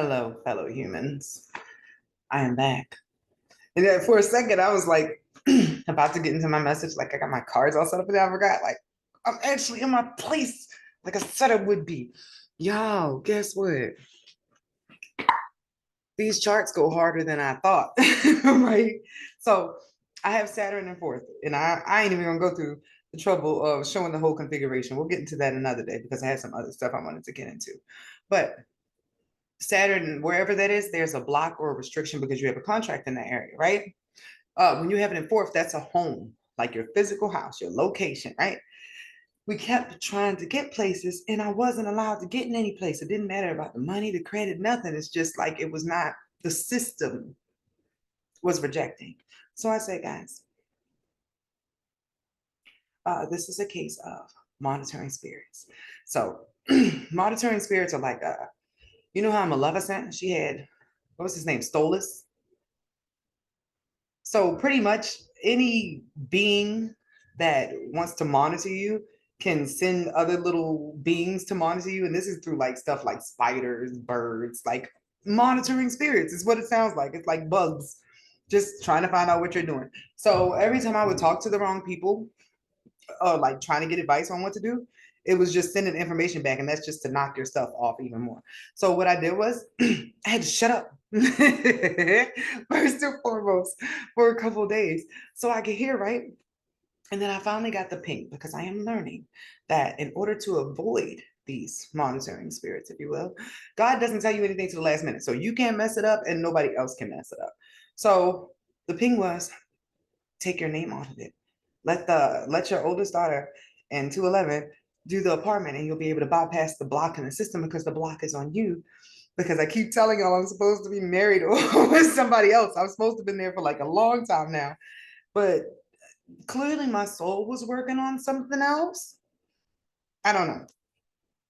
Hello, fellow humans. I am back. And then for a second, I was like about to get into my message. Like I got my cards all set up and I forgot. Like I'm actually in my place, like I said I would be. Yo, guess what? These charts go harder than I thought. Right? So I have Saturn in fourth, and I ain't even gonna go through the trouble of showing the whole configuration. We'll get into that another day because I had some other stuff I wanted to get into. But Saturn, wherever that is, there's a block or a restriction because you have a contract in that area, right? When you have it in fourth, that's a home, like your physical house, your location, right? We kept trying to get places, and I wasn't allowed to get in any place. It didn't matter about the money, the credit, nothing. It's just like it was not, the system was rejecting. So I said, guys, this is a case of monitoring spirits. So monitoring spirits are like, you know how Maleficent, she had, what was his name, Stolas? So pretty much any being that wants to monitor you can send other little beings to monitor you. And this is through like stuff like spiders, birds, like monitoring spirits is what it sounds like. It's like bugs just trying to find out what you're doing. So every time I would talk to the wrong people, like trying to get advice on what to do, it was just sending information back, and that's just to knock your stuff off even more. So what I did was I had to shut up first and foremost for a couple of days so I could hear, right? And then I finally got the pink because I am learning that in order to avoid these monitoring spirits, if you will, God doesn't tell you anything to the last minute. So you can't mess it up and nobody else can mess it up. So the ping was take your name off of it. Let your oldest daughter and 211 do the apartment, and you'll be able to bypass the block in the system because the block is on you. Because I keep telling y'all I'm supposed to be married with somebody else. I'm supposed to have been there for like a long time now. But clearly my soul was working on something else. I don't know.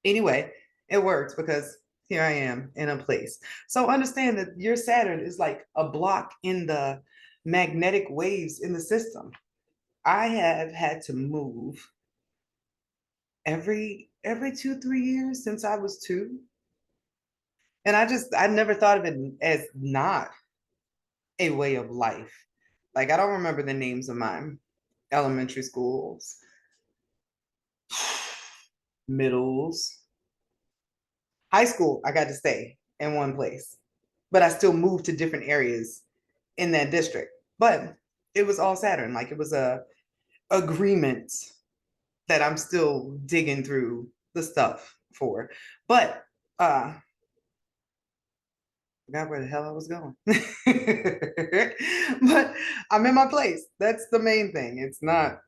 Anyway, it worked because here I am in a place. So understand that your Saturn is like a block in the magnetic waves in the system. I have had to move every 2 3 years since I was two, and I never thought of it as not a way of life. Like I don't remember the names of my elementary schools, middles, high school. I got to stay in one place, but I still moved to different areas in that district. But it was all Saturn. Like it was a agreement that I'm still digging through the stuff for. But I forgot where the hell I was going. But I'm in my place. That's the main thing. It's not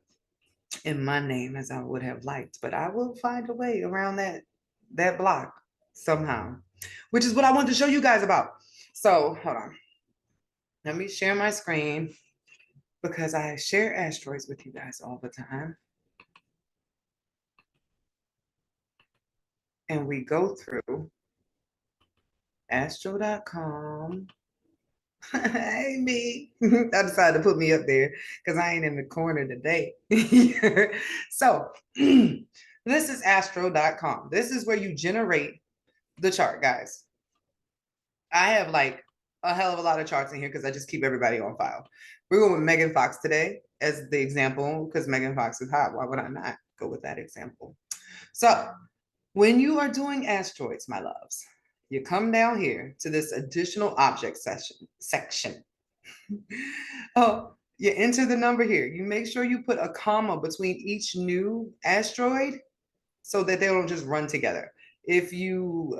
in my name as I would have liked, but I will find a way around that block somehow, which is what I wanted to show you guys about. So hold on. Let me share my screen because I share asteroids with you guys all the time. And we go through astro.com. Hey, me. I decided to put me up there because I ain't in the corner today. So, this is astro.com. This is where you generate the chart, guys. I have like a hell of a lot of charts in here because I just keep everybody on file. We're going with Megan Fox today as the example because Megan Fox is hot. Why would I not go with that example? So, when you are doing asteroids, my loves, you come down here to this additional object section. Oh, you enter the number here. You make sure you put a comma between each new asteroid so that they don't just run together. If you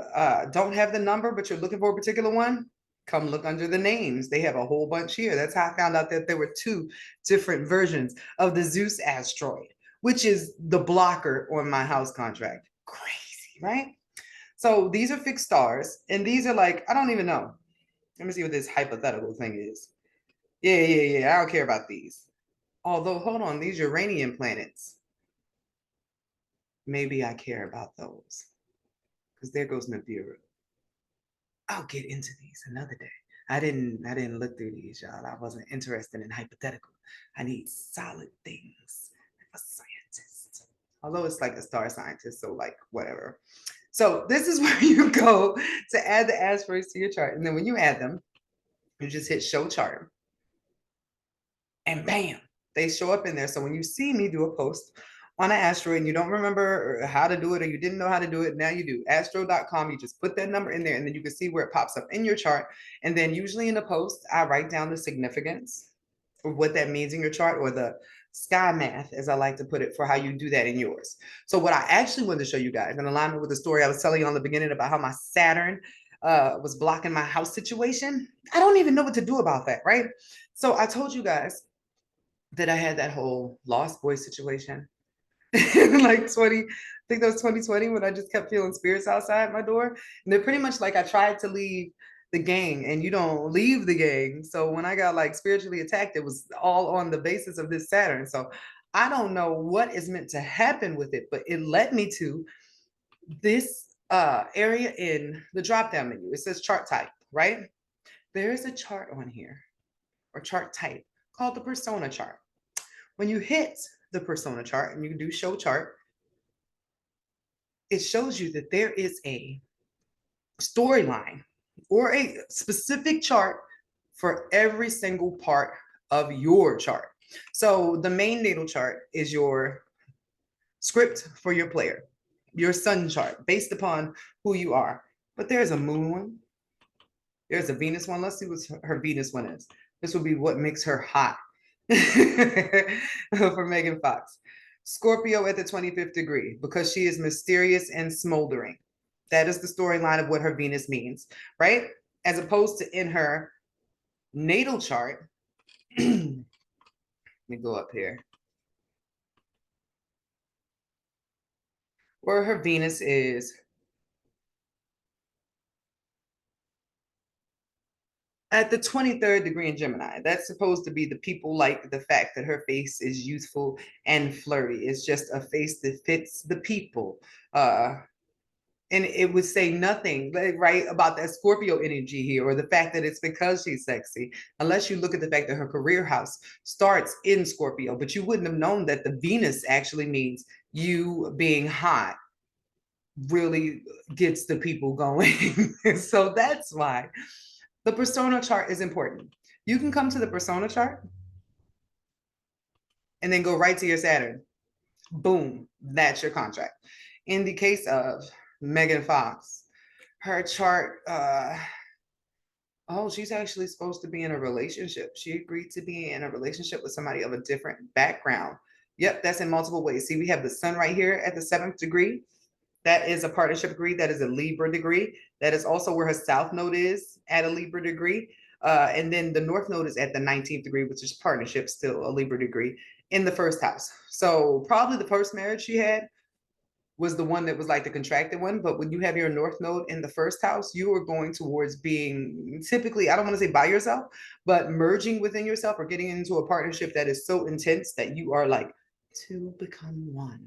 don't have the number, but you're looking for a particular one, come look under the names. They have a whole bunch here. That's how I found out that there were two different versions of the Zeus asteroid, which is the blocker on my house contract. Crazy, right? So these are fixed stars, and these are like, I don't even know. Let me see what this hypothetical thing is. Yeah. I don't care about these. Although, hold on, these Uranian planets. Maybe I care about those. Because there goes Nibiru. I'll get into these another day. I didn't look through these, y'all. I wasn't interested in hypothetical. I need solid things. I'm a scientist. Although it's like a star scientist, so like whatever. So this is where you go to add the asteroids to your chart. And then when you add them, you just hit show chart and bam, they show up in there. So when you see me do a post on an asteroid and you don't remember how to do it or you didn't know how to do it, now you do. Astro.com, you just put that number in there and then you can see where it pops up in your chart. And then usually in the post, I write down the significance of what that means in your chart, or the sky math, as I like to put it, for how you do that in yours. So what I actually wanted to show you guys in alignment with the story I was telling you on the beginning about how my Saturn was blocking my house situation. I don't even know what to do about that, right? So I told you guys that I had that whole lost boy situation like 20, I think that was 2020 when I just kept feeling spirits outside my door. And they're pretty much like I tried to leave the gang and you don't leave the gang. So when I got like spiritually attacked, it was all on the basis of this Saturn. So I don't know what is meant to happen with it, but it led me to this area in the drop down menu. It says chart type, right? There is a chart on here, or chart type, called the persona chart. When you hit the persona chart and you do show chart, it shows you that there is a storyline or a specific chart for every single part of your chart. So the main natal chart is your script for your player, your sun chart based upon who you are. But there's a moon one, there's a Venus one. Let's see what her Venus one is. This would be what makes her hot for Megan Fox. Scorpio at the 25th degree, because she is mysterious and smoldering. That is the storyline of what her Venus means, right? As opposed to in her natal chart, let me go up here, where her Venus is at the 23rd degree in Gemini. That's supposed to be the people like the fact that her face is youthful and flirty. It's just a face that fits the people. And it would say nothing, right, about that Scorpio energy here, or the fact that it's because she's sexy, unless you look at the fact that her career house starts in Scorpio. But you wouldn't have known that the Venus actually means you being hot really gets the people going. So that's why the persona chart is important. You can come to the persona chart and then go right to your Saturn. Boom, that's your contract. In the case of Megan Fox, her chart, oh, she's actually supposed to be in a relationship. She agreed to be in a relationship with somebody of a different background. Yep, that's in multiple ways. See, we have the sun right here at the 7th degree. That is a partnership degree. That is a Libra degree. That is also where her south node is at a Libra degree. And then the north node is at the 19th degree, which is partnership, still a Libra degree in the first house. So probably the first marriage she had was the one that was like the contracted one. But when you have your north node in the first house, you are going towards being typically, I don't want to say by yourself, but merging within yourself or getting into a partnership that is so intense that you are like to become one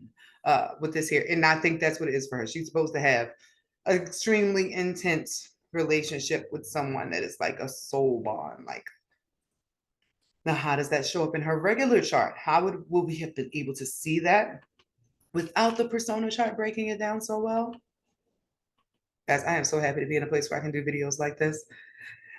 with this here. And I think that's what it is for her. She's supposed to have an extremely intense relationship with someone that is like a soul bond. Like, now, how does that show up in her regular chart? How will we have been able to see that without the persona chart breaking it down so well? Guys, I am so happy to be in a place where I can do videos like this.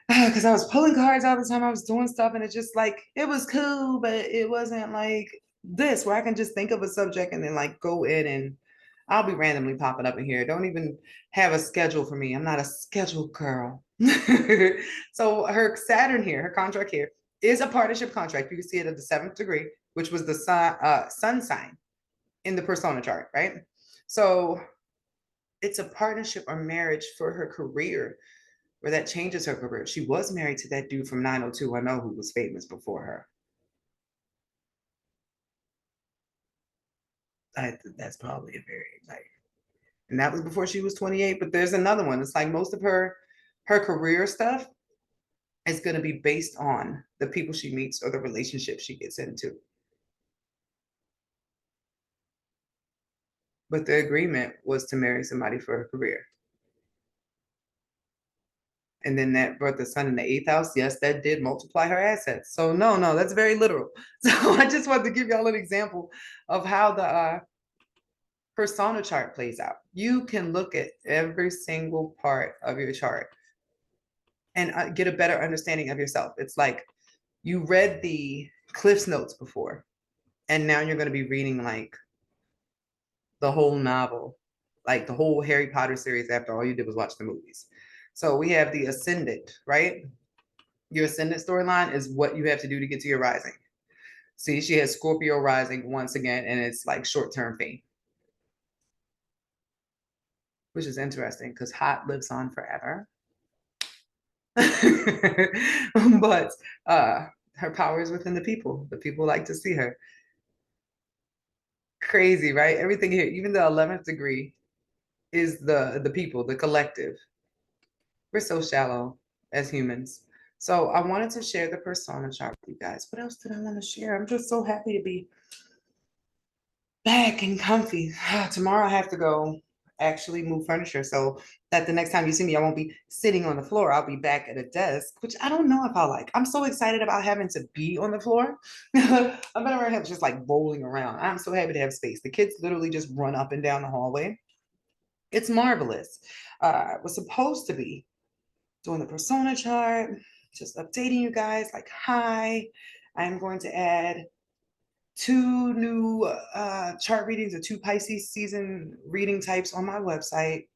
Because I was pulling cards all the time. I was doing stuff and it's just like, it was cool, but it wasn't like this where I can just think of a subject and then like go in, and I'll be randomly popping up in here. Don't even have a schedule for me. I'm not a schedule girl. So her Saturn here, her contract here is a partnership contract. You can see it at the 7th degree, which was the sun sign in the persona chart, right? So it's a partnership or marriage for her career, where that changes her career. She was married to that dude from 90210 who was famous before her. That's probably a very like, and that was before she was 28. But there's another one. It's like most of her career stuff is going to be based on the people she meets or the relationship she gets into. But the agreement was to marry somebody for her career. And then that brought the sun in the 8th house. Yes, that did multiply her assets. So no, that's very literal. So I just wanted to give y'all an example of how persona chart plays out. You can look at every single part of your chart and get a better understanding of yourself. It's like you read the Cliff's Notes before, and now you're going to be reading like the whole novel, like the whole Harry Potter series after all you did was watch the movies. So we have the Ascendant, right? Your Ascendant storyline is what you have to do to get to your rising. See, she has Scorpio rising once again, and it's like short-term fame, which is interesting because hot lives on forever. But her power is within the people. The people like to see her. Crazy, right? Everything here, even the 11th degree is the people, the collective. We're so shallow as humans. So I wanted to share the persona chart with you guys. What else did I want to share? I'm just so happy to be back and comfy. Tomorrow I have to go actually move furniture so that the next time you see me, I won't be sitting on the floor. I'll be back at a desk, which I don't know if I like. I'm so excited about having to be on the floor. I've been around here just like rolling around. I'm so happy to have space. The kids literally just run up and down the hallway. It's marvelous. Was supposed to be doing the persona chart, just updating you guys like, hi, I'm going to add 2 new chart readings or 2 Pisces season reading types on my website.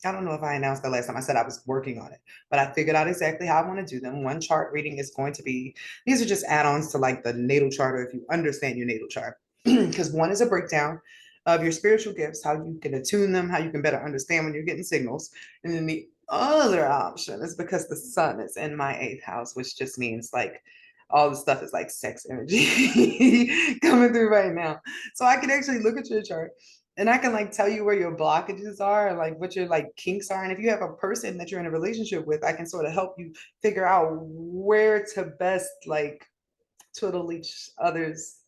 I don't know if I announced that last time. I said I was working on it, but I figured out exactly how I want to do them. One chart reading is going to be, these are just add-ons to like the natal chart, or if you understand your natal chart, because one is a breakdown of your spiritual gifts, how you can attune them, how you can better understand when you're getting signals. And then the other option is because the sun is in my 8th house, which just means like all the stuff is like sex energy coming through right now. So I can actually look at your chart and I can like tell you where your blockages are and like what your like kinks are. And if you have a person that you're in a relationship with, I can sort of help you figure out where to best like twiddle each other's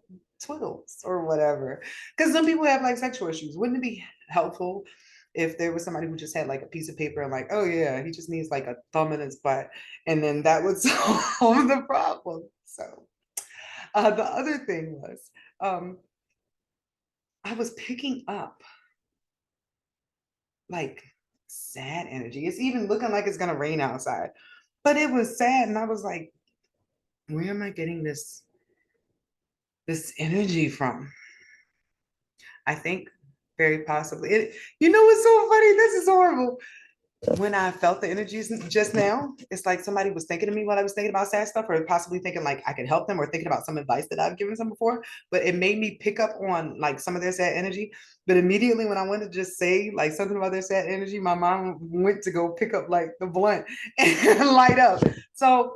twiddles or whatever. Because some people have like sexual issues. Wouldn't it be helpful if there was somebody who just had like a piece of paper and like, oh yeah, he just needs like a thumb in his butt, and then that would solve the problem. So the other thing was I was picking up like sad energy. It's even looking like it's gonna rain outside, but it was sad, and I was like, where am I getting this energy from? I think very possibly. You know what's so funny? This is horrible. When I felt the energies just now, it's like somebody was thinking of me while I was thinking about sad stuff, or possibly thinking like I could help them, or thinking about some advice that I've given them before. But it made me pick up on like some of their sad energy. But immediately when I went to just say like something about their sad energy, my mom went to go pick up like the blunt and light up. So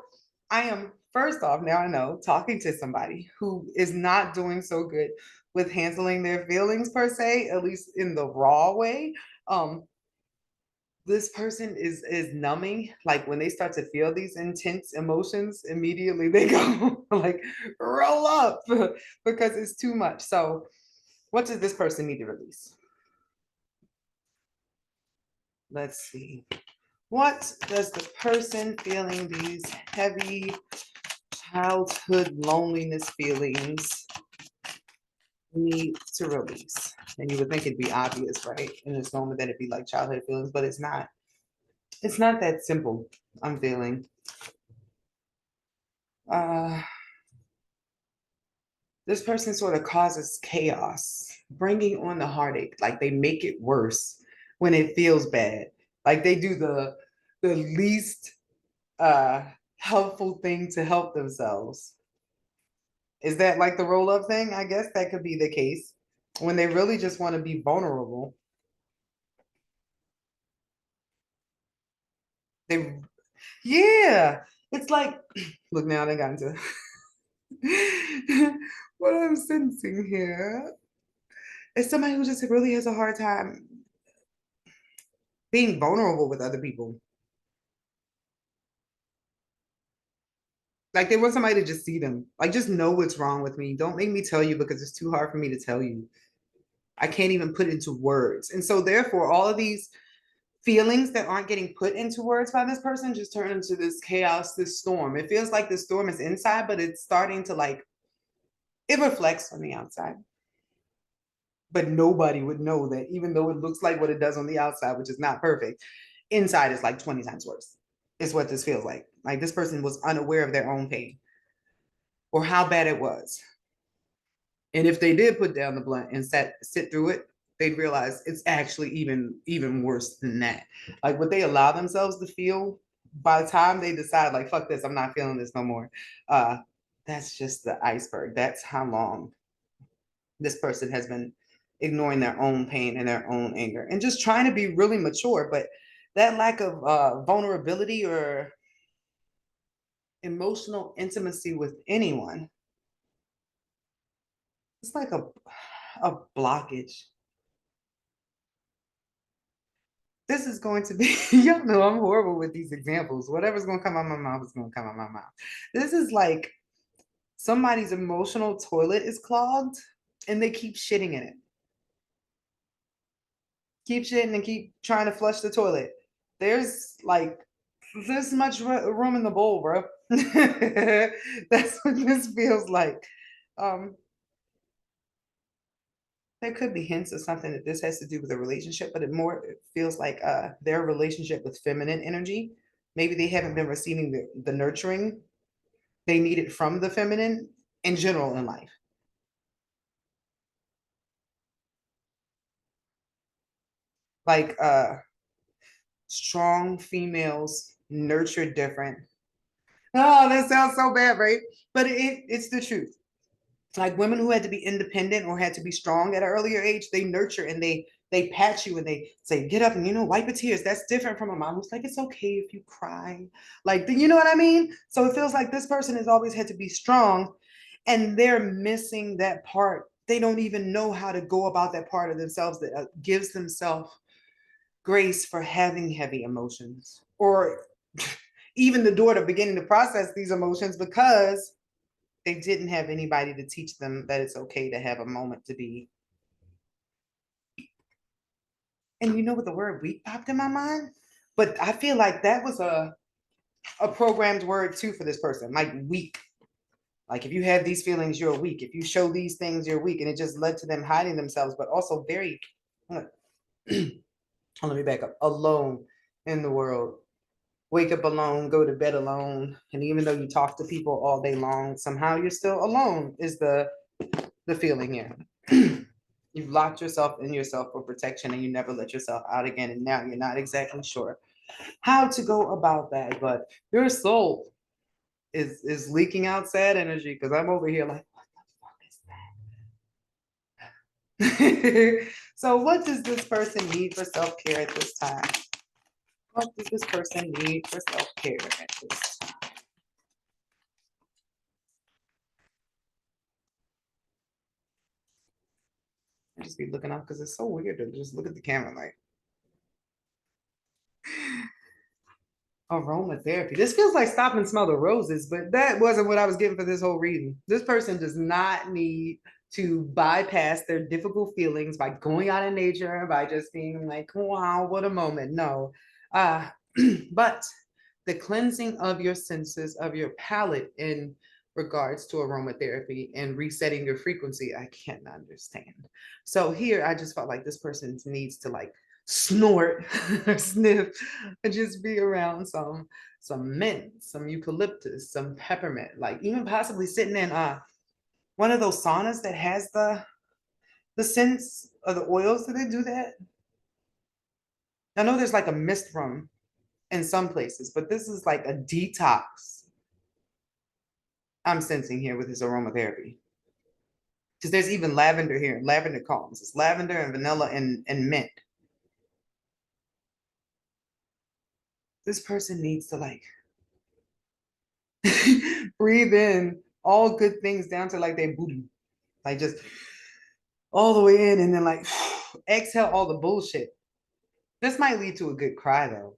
I am, first off, now I know, talking to somebody who is not doing so good with handling their feelings per se, at least in the raw way. This person is numbing. Like when they start to feel these intense emotions, immediately they go like roll up because it's too much. So what does this person need to release? Let's see. What does the person feeling these heavy childhood loneliness feelings need to release? And you would think it'd be obvious, right? In this moment that it'd be like childhood feelings, but it's not. It's not that simple, I'm feeling. Uh, this person sort of causes chaos, bringing on the heartache. Like they make it worse when it feels bad. Like they do the least helpful thing to help themselves. Is that like the roll up thing? I guess that could be the case when they really just want to be vulnerable. They, yeah, it's like, look now they got into what I'm sensing here is somebody who just really has a hard time being vulnerable with other people. Like they want somebody to just see them. Like just know what's wrong with me. Don't make me tell you because it's too hard for me to tell you. I can't even put it into words. And so therefore all of these feelings that aren't getting put into words by this person just turn into this chaos, this storm. It feels like the storm is inside, but it's starting to like, it reflects on the outside. but nobody would know that even though it looks like what it does on the outside, which is not perfect, inside is like 20 times worse, is what this feels like. Like this person was unaware of their own pain or how bad it was. And if they did put down the blunt and sit through it, they'd realize it's actually even worse than that. Like what they allow themselves to feel by the time they decide, like, fuck this, I'm not feeling this no more. Uh, that's just the iceberg. That's how long this person has been ignoring their own pain and their own anger and just trying to be really mature. But that lack of vulnerability or emotional intimacy with anyone, it's like a blockage. This is going to be, y'all know I'm horrible with these examples. Whatever's going to come out my mouth is going to come out my mouth. This is like somebody's emotional toilet is clogged and they keep shitting in it. Keep shitting and keep trying to flush the toilet. There's like this much room in the bowl, bro. That's what this feels like. Um, there could be hints of something that this has to do with a relationship, but it feels like their relationship with feminine energy. Maybe they haven't been receiving the nurturing they needed from the feminine in general in life. Like strong females nurture different. Oh, that sounds so bad, right? But it's the truth. Like women who had to be independent or had to be strong at an earlier age, they nurture and they pat you and they say, get up and wipe your tears. That's different from a mom who's like, it's okay if you cry. Like, you know what I mean? So it feels like this person has always had to be strong and they're missing that part. They don't even know how to go about that part of themselves that gives themselves grace for having heavy emotions or even the door to beginning to process these emotions because they didn't have anybody to teach them that it's okay to have a moment to be. And you know what the word weak popped in my mind? But I feel like that was a programmed word too for this person, like weak. Like if you have these feelings, you're weak. If you show these things, you're weak. And it just led to them hiding themselves, but also very, let me back up, alone in the world. Wake up alone, go to bed alone. And even though you talk to people all day long, somehow you're still alone is the feeling here. You've locked yourself in yourself for protection and you never let yourself out again. And now you're not exactly sure how to go about that. But your soul is leaking out sad energy because I'm over here like, what the fuck is that? So what does this person need for self-care at this time? What does this person need for self-care at this time? I just be looking up because it's so weird to just look at the camera like aromatherapy. This feels like stop and smell the roses, but that wasn't what I was getting for this whole reading. This person does not need to bypass their difficult feelings by going out in nature, by just being like, wow, what a moment. No. Uh, but the cleansing of your senses, of your palate in regards to aromatherapy and resetting your frequency, I can't understand. So here, I just felt like this person needs to like snort or sniff and just be around some mint, some eucalyptus, some peppermint, like even possibly sitting in one of those saunas that has the scents of the oils. Do they do that? I know there's like a mist room in some places, but this is like a detox I'm sensing here with his aromatherapy. Because there's even lavender here, lavender calms. It's lavender and vanilla and mint. This person needs to like breathe in all good things down to like their booty. Like just all the way in and then like exhale all the bullshit. This might lead to a good cry though.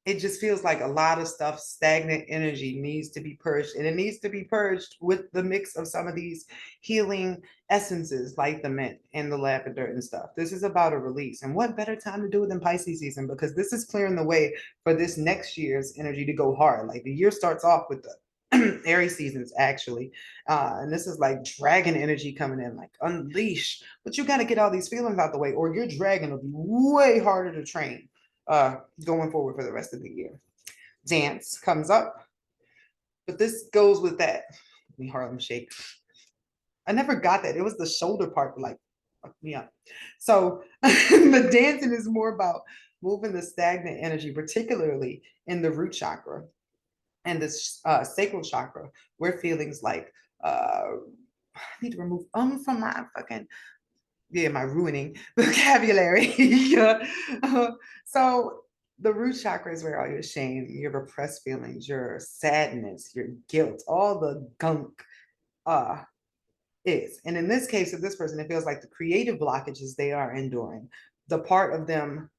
It just feels like a lot of stuff, stagnant energy needs to be purged. And it needs to be purged with the mix of some of these healing essences like the mint and the lavender and stuff. This is about a release. And what better time to do it than Pisces season? Because this is clearing the way for this next year's energy to go hard. Like the year starts off with Aries seasons actually. And this is like dragon energy coming in, like unleash. But you got to get all these feelings out the way, or your dragon will be way harder to train going forward for the rest of the year. Dance comes up, but this goes with that. Let me Harlem shake. I never got that. It was the shoulder part, like me up. So the dancing is more about moving the stagnant energy, particularly in the root chakra and the sacral chakra, where feelings like I need to remove from my fucking my ruining vocabulary. Yeah. So the root chakra is where all your shame, your repressed feelings, your sadness, your guilt, all the gunk uh is. And in this case of this person, it feels like the creative blockages they are enduring, the part of them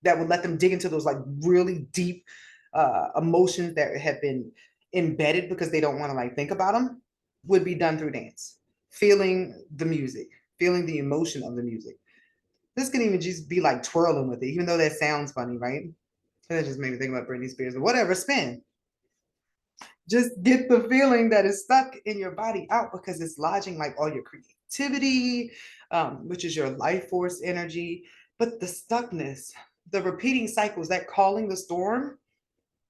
that would let them dig into those like really deep emotions that have been embedded because they don't want to like think about them, would be done through dance, feeling the music, feeling the emotion of the music. This can even just be like twirling with it, even though that sounds funny, right? That just made me think about Britney Spears or whatever. Spin. Just get the feeling that is stuck in your body out because it's lodging like all your creativity, which is your life force energy. But the stuckness, the repeating cycles, that calling the storm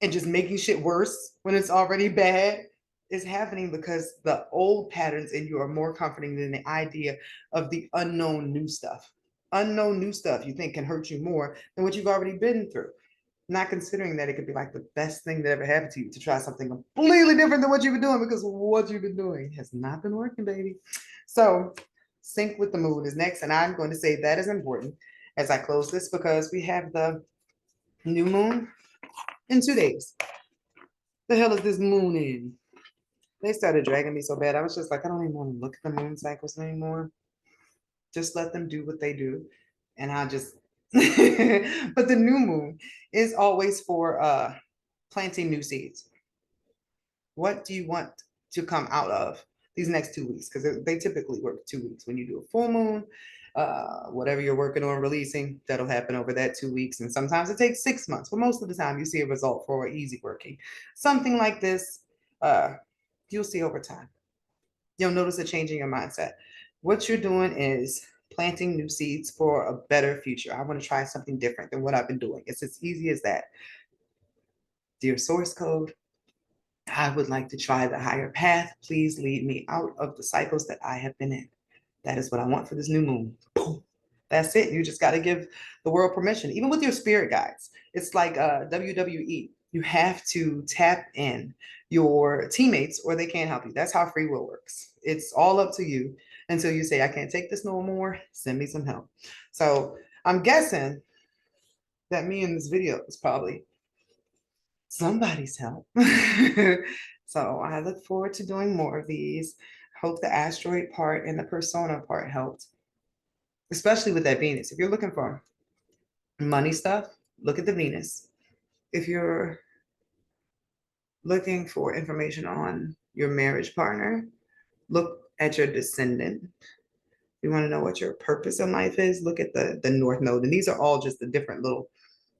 and just making shit worse when it's already bad is happening because the old patterns in you are more comforting than the idea of the unknown new stuff. Unknown new stuff you think can hurt you more than what you've already been through. Not considering that it could be like the best thing that ever happened to you to try something completely different than what you've been doing because what you've been doing has not been working, baby. So sync with the moon is next. And I'm going to say that is important as I close this because we have the new moon in 2 days. The hell is this moon in? They started dragging me so bad. I was just like, I don't even want to look at the moon cycles anymore. Just let them do what they do. And I just, but the new moon is always for planting new seeds. What do you want to come out of these next 2 weeks? Because they typically work 2 weeks. When you do a full moon, whatever you're working on releasing, that'll happen over that 2 weeks. And sometimes it takes 6 months, but most of the time you see a result for easy working. Something like this, you'll see over time. You'll notice a change in your mindset. What you're doing is planting new seeds for a better future. I want to try something different than what I've been doing. It's as easy as that. Dear source code, I would like to try the higher path. Please lead me out of the cycles that I have been in. That is what I want for this new moon. Boom. That's it. You just got to give the world permission, even with your spirit guides. It's like WWE. You have to tap in your teammates or they can't help you. That's how free will works. It's all up to you until you say, I can't take this no more. Send me some help. So I'm guessing that me in this video is probably somebody's help. So I look forward to doing more of these. Hope the asteroid part and the persona part helped, especially with that Venus. If you're looking for money stuff, look at the Venus. If you're looking for information on your marriage partner, look at your descendant. If you want to know what your purpose in life is, look at the North Node. And these are all just the different little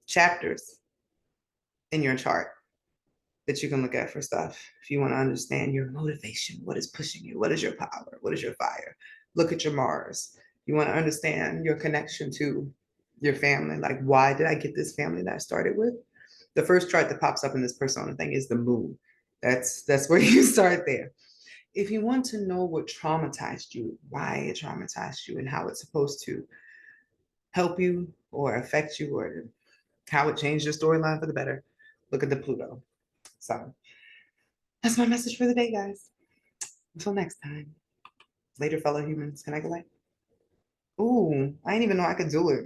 chapters in your chart that you can look at for stuff. If you want to understand your motivation, what is pushing you? What is your power? What is your fire? Look at your Mars. You want to understand your connection to your family. Like, why did I get this family that I started with? The first chart that pops up in this persona thing is the moon. That's where you start there. If you want to know what traumatized you, why it traumatized you, and how it's supposed to help you or affect you, or how it changed your storyline for the better, look at the Pluto. So that's my message for the day, guys. Until next time. Later, fellow humans. Can I go light? Ooh, I didn't even know I could do it.